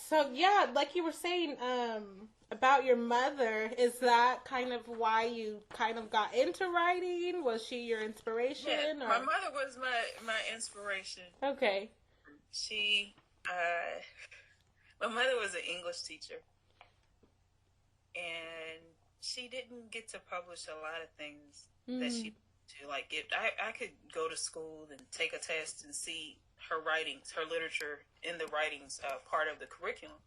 So yeah, like you were saying, about your mother, is that kind of why you kind of got into writing? Was she your inspiration? Yeah, Or? my mother was my inspiration. Okay. She, my mother was an English teacher, and she didn't get to publish a lot of things that she to like. I could go to school and take a test and see her writings, her literature in the writings part of the curriculum.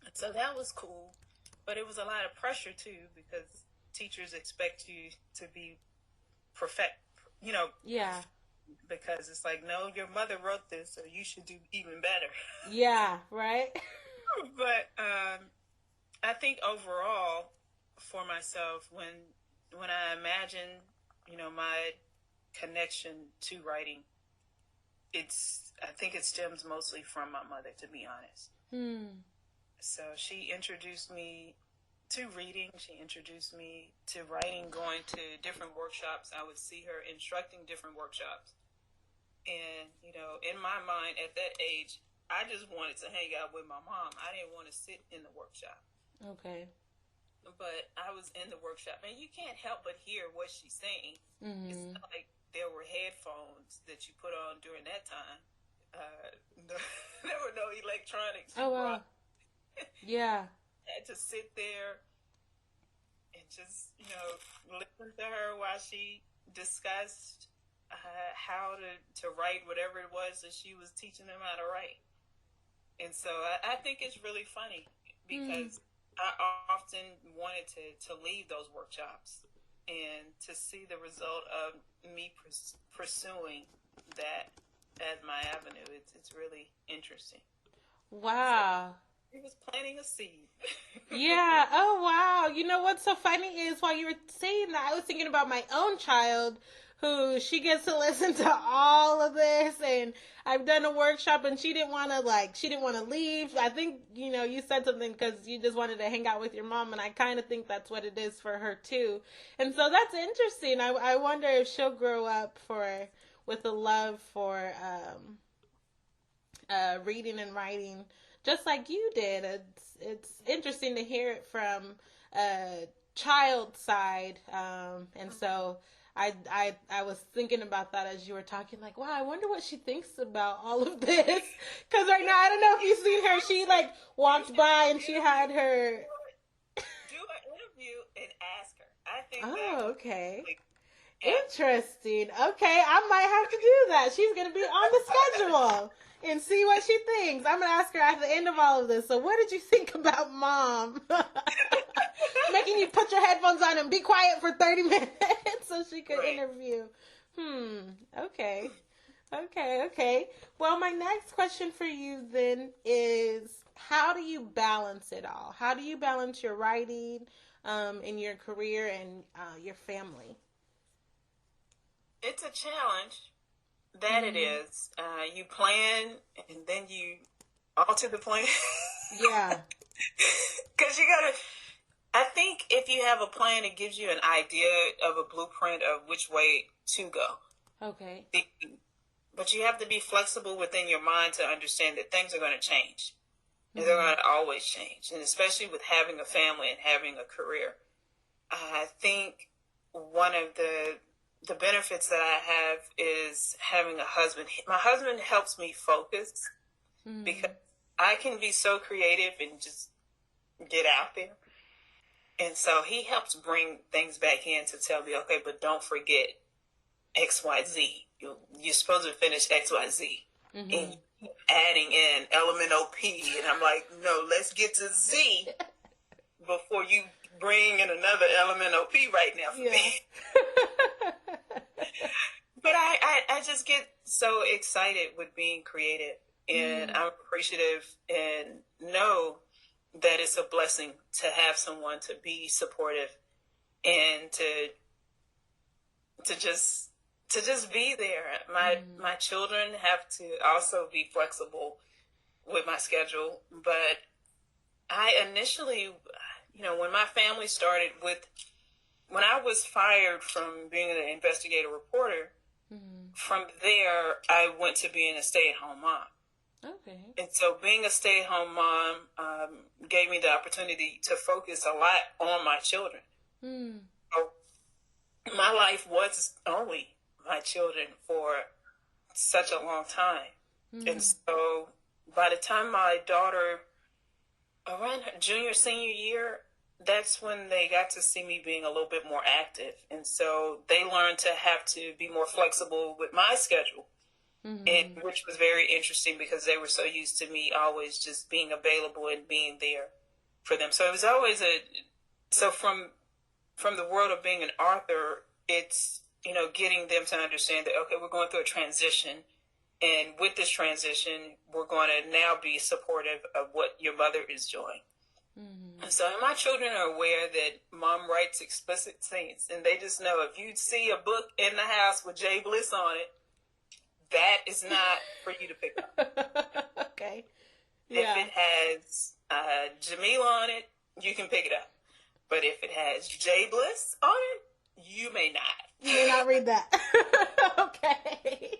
And so that was cool, but it was a lot of pressure too because teachers expect you to be perfect, Yeah. because it's like, no, your mother wrote this, so you should do even better. Yeah, right? But I think overall, for myself, when I imagine, my connection to writing, I think it stems mostly from my mother, to be honest. So she introduced me to reading. She introduced me to writing, going to different workshops. I would see her instructing different workshops. And, in my mind at that age, I just wanted to hang out with my mom. I didn't want to sit in the workshop. Okay. But I was in the workshop, and you can't help but hear what she's saying. It's not like there were headphones that you put on during that time. There were no electronics. Oh, wow. Yeah. I had to sit there and just, listen to her while she discussed how to write whatever it was that she was teaching them how to write. And so I think it's really funny because I often wanted to leave those workshops and to see the result of me pursuing that as my avenue. It's really interesting. Wow. So it was planting a seed. Yeah. Oh, wow. You know what's so funny is while you were saying that, I was thinking about my own child who she gets to listen to all of this, and I've done a workshop and she didn't want to leave. I think, you said something because you just wanted to hang out with your mom, and I kind of think that's what it is for her too. And so that's interesting. I wonder if she'll grow up with a love for reading and writing just like you did. It's interesting to hear it from a child side, and so I was thinking about that as you were talking, like, wow, I wonder what she thinks about all of this. Because right now, I don't know if you've seen her. She walked by and she had her. Do an interview and ask her. I think. Oh, okay. Interesting. Okay, I might have to do that. She's gonna be on the schedule and see what she thinks. I'm gonna ask her at the end of all of this. So, what did you think about Mom making you put your headphones on and be quiet for 30 minutes so she could interview? Okay. Well, my next question for you then is, how do you balance it all? How do you balance your writing, in your career and your family? It's a challenge. That it is. You plan and then you alter the plan. Yeah. Because I think if you have a plan, it gives you an idea of a blueprint of which way to go. Okay. But you have to be flexible within your mind to understand that things are going to change. And they're going to always change. And especially with having a family and having a career. I think one of the benefits that I have is having a husband. My husband helps me focus because I can be so creative and just get out there. And so he helps bring things back in to tell me, okay, but don't forget X, Y, Z. You're supposed to finish X, Y, Z. And adding in element OP. And I'm like, no, let's get to Z before you bring in another element OP right now for me. But I just get so excited with being creative, and I'm appreciative and know that it's a blessing to have someone to be supportive and to just be there. My children have to also be flexible with my schedule, but I initially, when my family started when I was fired from being an investigative reporter, from there, I went to being a stay-at-home mom. Okay. And so being a stay-at-home mom gave me the opportunity to focus a lot on my children. So my life was only my children for such a long time. And so by the time my daughter, around her junior, senior year, that's when they got to see me being a little bit more active. And so they learned to have to be more flexible with my schedule. And which was very interesting because they were so used to me always just being available and being there for them. So it was always from the world of being an author, it's, getting them to understand that, okay, we're going through a transition. And with this transition, we're going to now be supportive of what your mother is doing. And so my children are aware that mom writes explicit scenes. And they just know if you see a book in the house with JBliss on it, that is not for you to pick up. Okay. Yeah. If it has Jamila on it, you can pick it up. But if it has JBliss on it, you may not. You may not read that. Okay.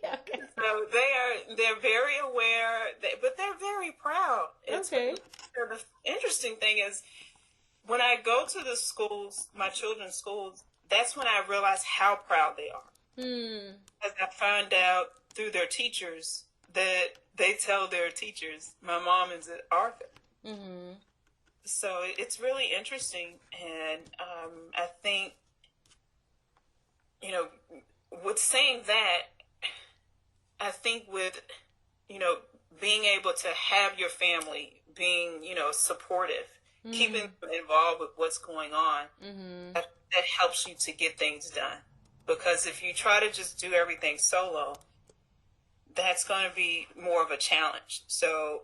So they're very aware, but they're very proud. Okay. The interesting thing is, when I go to the schools, my children's schools, that's when I realize how proud they are. As I found out through their teachers that they tell their teachers, my mom is an author. So it's really interesting. And I think, with saying that, I think with, being able to have your family being, supportive, keeping them involved with what's going on, that helps you to get things done. Because if you try to just do everything solo, that's going to be more of a challenge. So,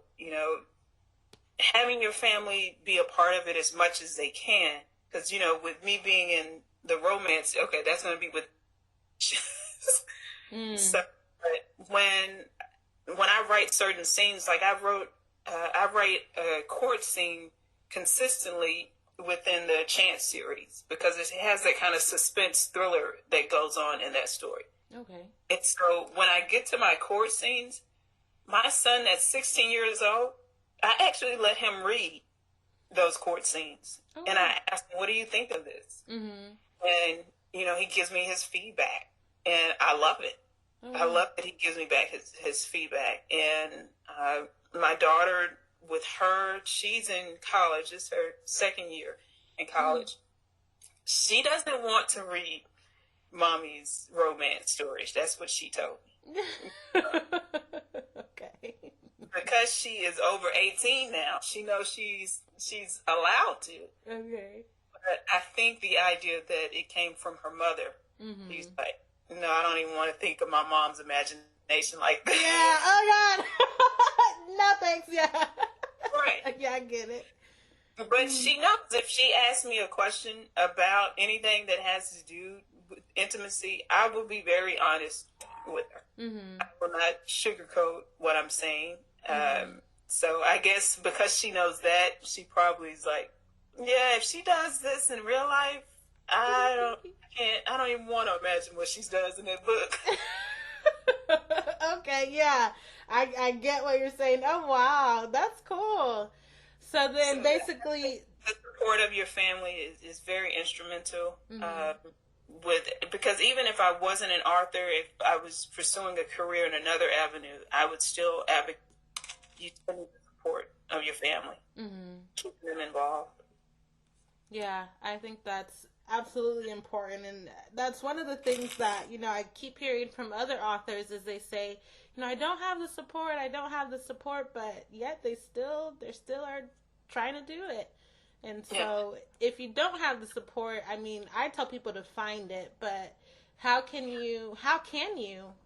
having your family be a part of it as much as they can. Because, with me being in the romance, okay, that's going to be with... So, but when I write certain scenes, like I write a court scene consistently within the Chance series because it has that kind of suspense thriller that goes on in that story. Okay. And so when I get to my court scenes, my son that's 16 years old, I actually let him read those court scenes. Oh. And I ask him, what do you think of this? And, he gives me his feedback. And I love it. Oh. I love that he gives me back his feedback. And my daughter, with her, she's in college. It's her second year in college. She doesn't want to read mommy's romance stories. That's what she told me. Okay. Because she is over 18 now, she knows she's allowed to. Okay. But I think the idea that it came from her mother, he's like, no, I don't even want to think of my mom's imagination like that. Yeah, oh God. No thanks, yeah. Right. Yeah, I get it. But she knows if she asks me a question about anything that has to do with intimacy, I will be very honest with her. I will not sugarcoat what I'm saying. So I guess because she knows that, she probably is like, yeah, if she does this in real life, I don't even want to imagine what she does in that book. Okay, yeah. I get what you're saying. Oh, wow. That's cool. So then basically... The support of your family is very instrumental. Because even if I wasn't an author, if I was pursuing a career in another avenue, I would still advocate you to need the support of your family. Keep them involved. Yeah, I think that's absolutely important. And that's one of the things that, I keep hearing from other authors is they say, I don't have the support, but yet they still are trying to do it. And so if you don't have the support, I tell people to find it, but how can you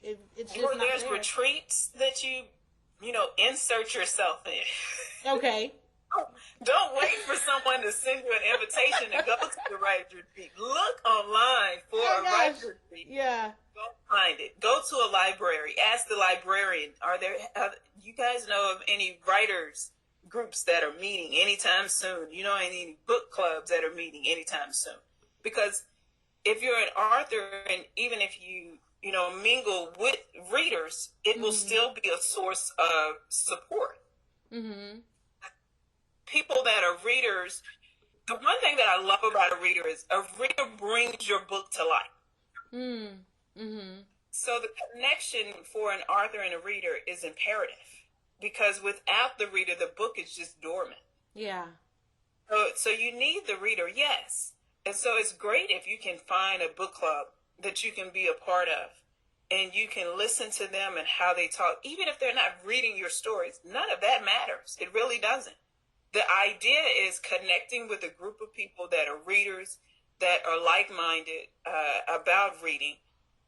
if it's just not there's there? Retreats that you insert yourself in. Okay. Don't wait for someone to send you an invitation to go to the writer's retreat. Look online for a writer's retreat. Yeah. Go find it. Go to a library. Ask the librarian, you guys know of any writers groups that are meeting anytime soon? Any book clubs that are meeting anytime soon? Because if you're an author, and even if you mingle with readers, it will still be a source of support. Mm-hmm. People that are readers, the one thing that I love about a reader is a reader brings your book to life. Mm-hmm. So the connection for an author and a reader is imperative, because without the reader, the book is just dormant. Yeah. So you need the reader, yes. And so it's great if you can find a book club that you can be a part of, and you can listen to them and how they talk. Even if they're not reading your stories, none of that matters. It really doesn't. The idea is connecting with a group of people that are readers, that are like-minded about reading,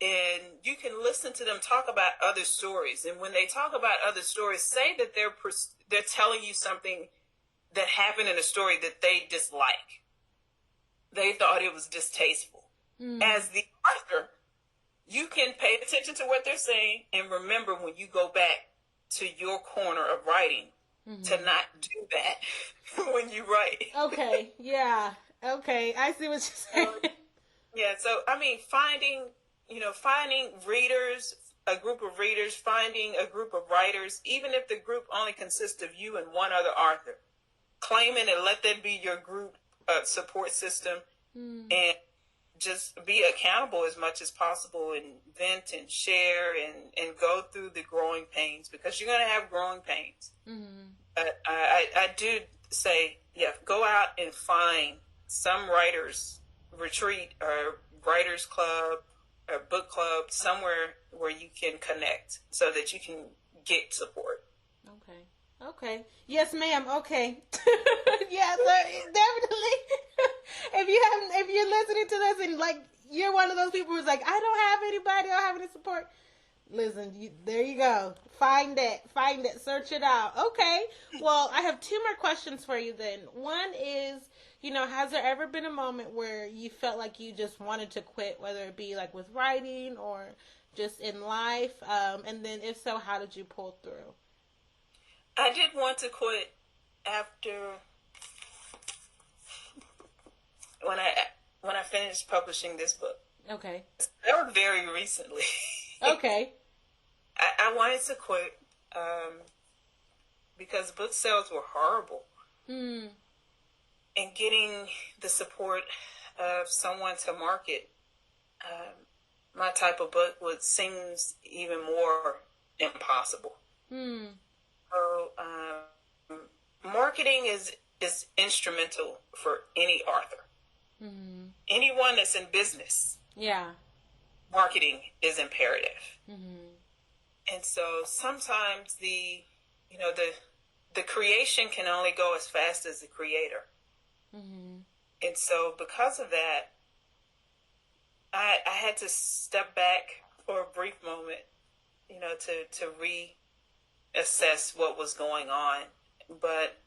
and you can listen to them talk about other stories. And when they talk about other stories, say that they're telling you something that happened in a story that they dislike. They thought it was distasteful. As the author, you can pay attention to what they're saying and remember when you go back to your corner of writing to not do that when you write. Okay, yeah. Okay, I see what you're saying. So I mean, finding readers, a group of readers, finding a group of writers, even if the group only consists of you and one other author, claim it and let that be your group support system, and just be accountable as much as possible, and vent and share and go through the growing pains, because you're going to have growing pains. I do say, go out and find some writers retreat or writers club or book club, somewhere where you can connect so that you can get support. Okay. Yes, ma'am. Okay. Yeah, definitely. If you're listening to this and like you're one of those people who's like, I don't have anybody, I don't have any support. Listen, there you go. Find it, search it out. Okay. Well, I have two more questions for you then. One is, has there ever been a moment where you felt like you just wanted to quit, whether it be like with writing or just in life? And then if so, how did you pull through? I did want to quit after when I finished publishing this book. Okay. That was very recently. Okay. I wanted to quit because book sales were horrible. And getting the support of someone to market my type of book seems even more impossible. So marketing is instrumental for any author. Anyone that's in business. Yeah. Marketing is imperative. And so sometimes the creation can only go as fast as the creator. And so because of that, I had to step back for a brief moment, to reassess what was going on. But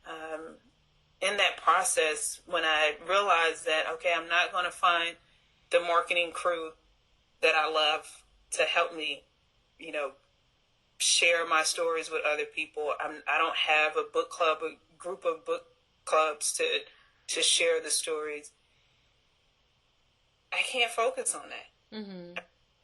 in that process, when I realized that, okay, I'm not going to find the marketing crew that I love to help me, share my stories with other people. I don't have a book club, a group of book clubs to share the stories. I can't focus on that.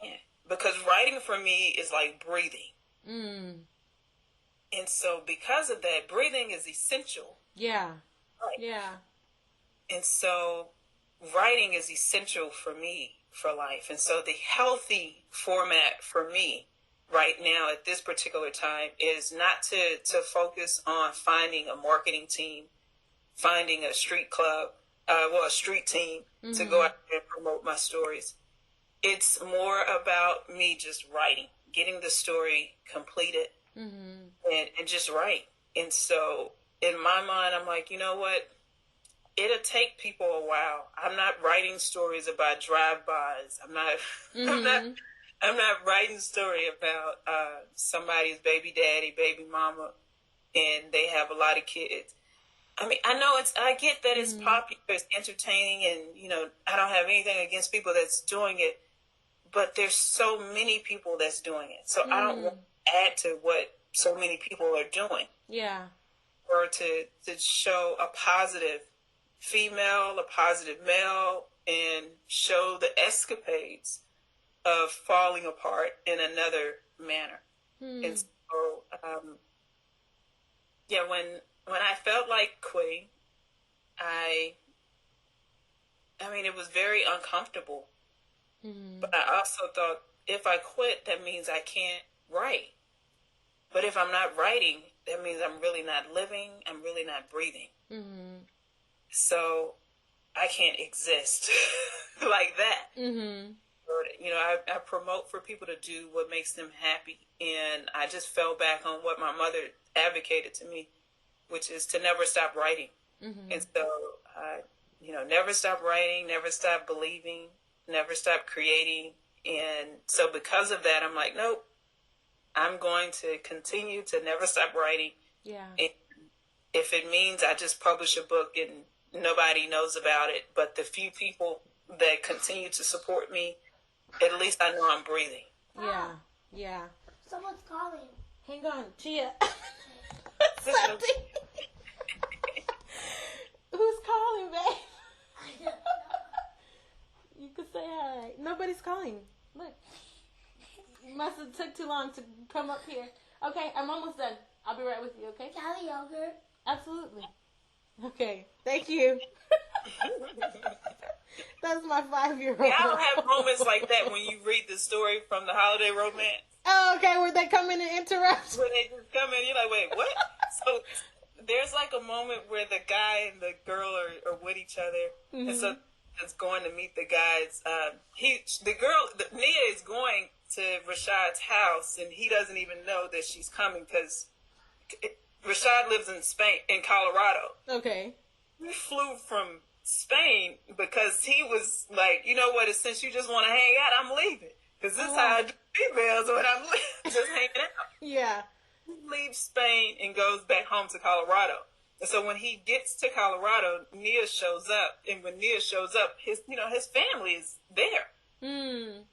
Yeah. Because writing for me is like breathing. And so because of that, breathing is essential. Yeah. Right. Yeah. And so writing is essential for me for life. And so the healthy format for me right now at this particular time is not to focus on finding a marketing team, finding a street club, a street team to go out and promote my stories. It's more about me just writing, getting the story completed and just write. And so in my mind, I'm like, you know what? It'll take people a while. I'm not writing stories about drive-bys. I'm not writing story about somebody's baby daddy, baby mama, and they have a lot of kids. I mean, I get that it's popular, it's entertaining, and, I don't have anything against people that's doing it, but there's so many people that's doing it. So I don't want to add to what so many people are doing. Yeah. Or to show a positive female, a positive male, and show the escapades of falling apart in another manner. And so, yeah, when I felt like quitting, I mean, it was very uncomfortable. But I also thought, if I quit, that means I can't write. But if I'm not writing, that means I'm really not living. I'm really not breathing. So I can't exist like that. You know, I promote for people to do what makes them happy. And I just fell back on what my mother advocated to me, which is to never stop writing. And so, you know, never stop writing, never stop believing, never stop creating. And so because of that, I'm like, nope, I'm going to continue to never stop writing. Yeah. And if it means I just publish a book and nobody knows about it, but the few people that continue to support me, at least I know I'm breathing. Yeah. Yeah. Someone's calling. Hang on, Gia. Who's calling, babe? You could say hi. Nobody's calling. Look. You must have took too long to come up here. Okay, I'm almost done. I'll be right with you, okay? Can I have a yogurt? Absolutely. Okay, thank you. That's my 5-year-old. Yeah, I don't have moments like that when you read the story from the Holiday Romance. Oh, okay, where they come in and interrupt. When they just come in, you're like, wait, what? So there's like a moment where the guy and the girl are with each other. And so it's going to meet the guys. Nia is going to Rashad's house, and he doesn't even know that she's coming because Rashad lives in Spain, in Colorado. Okay. We flew from Spain because he was like, you know what, since you just want to hang out, I'm leaving. Because this is how I do emails when I'm just hanging out. Yeah. He leaves Spain and goes back home to Colorado. And so when he gets to Colorado, Nia shows up. And when Nia shows up, his family is there. And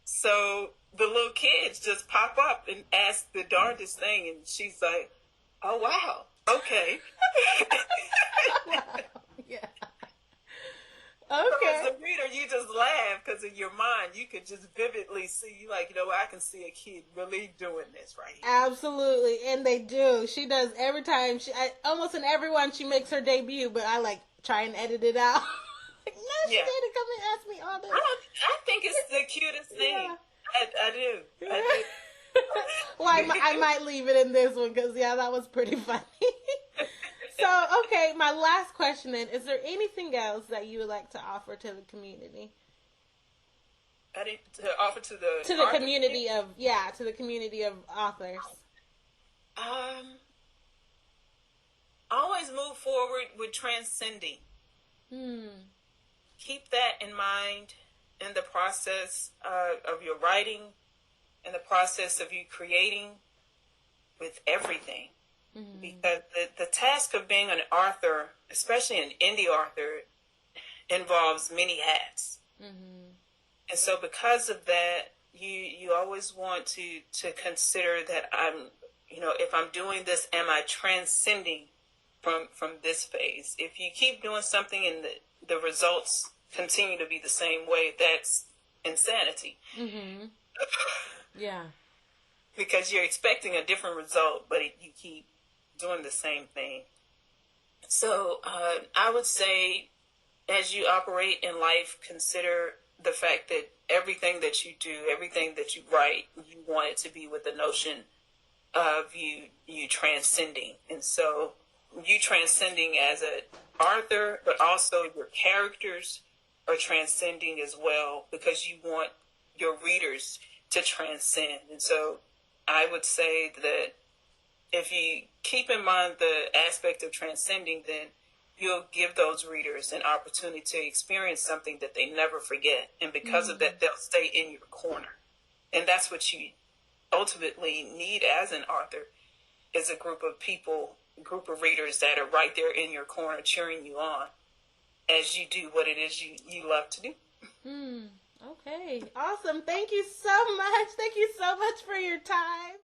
so the little kids just pop up and ask the darndest thing. And she's like, oh, wow. Okay. Yeah. So Okay. as a reader, you just laugh because in your mind, you could just vividly see, like, you know, I can see a kid really doing this right here. Absolutely, and they do. She does every time. Almost in every one, she makes her debut, but I like try and edit it out. Like, no, she didn't come and ask me all this. I think it's the cutest thing. Yeah. I do. Well, I might leave it in this one because, yeah, that was pretty funny. So, okay, my last question then, is there anything else that you would like to offer to the community? I need to offer to the community of authors. Always move forward with transcending. Keep that in mind in the process of your writing, in the process of you creating with everything. Because the task of being an author, especially an indie author, involves many hats. And so because of that, you always want to consider that if I'm doing this, am I transcending from this phase? If you keep doing something and the results continue to be the same way, that's insanity. Yeah. Because you're expecting a different result, but you keep doing the same thing. So I would say, as you operate in life, consider the fact that everything that you do, everything that you write, you want it to be with the notion of you transcending. And so you transcending as an author, but also your characters are transcending as well, because you want your readers to transcend. And so I would say that if you keep in mind the aspect of transcending, then you'll give those readers an opportunity to experience something that they never forget. And because of that, they'll stay in your corner. And that's what you ultimately need as an author, is a group of people, a group of readers that are right there in your corner cheering you on as you do what it is you love to do. Okay. Awesome. Thank you so much. Thank you so much for your time.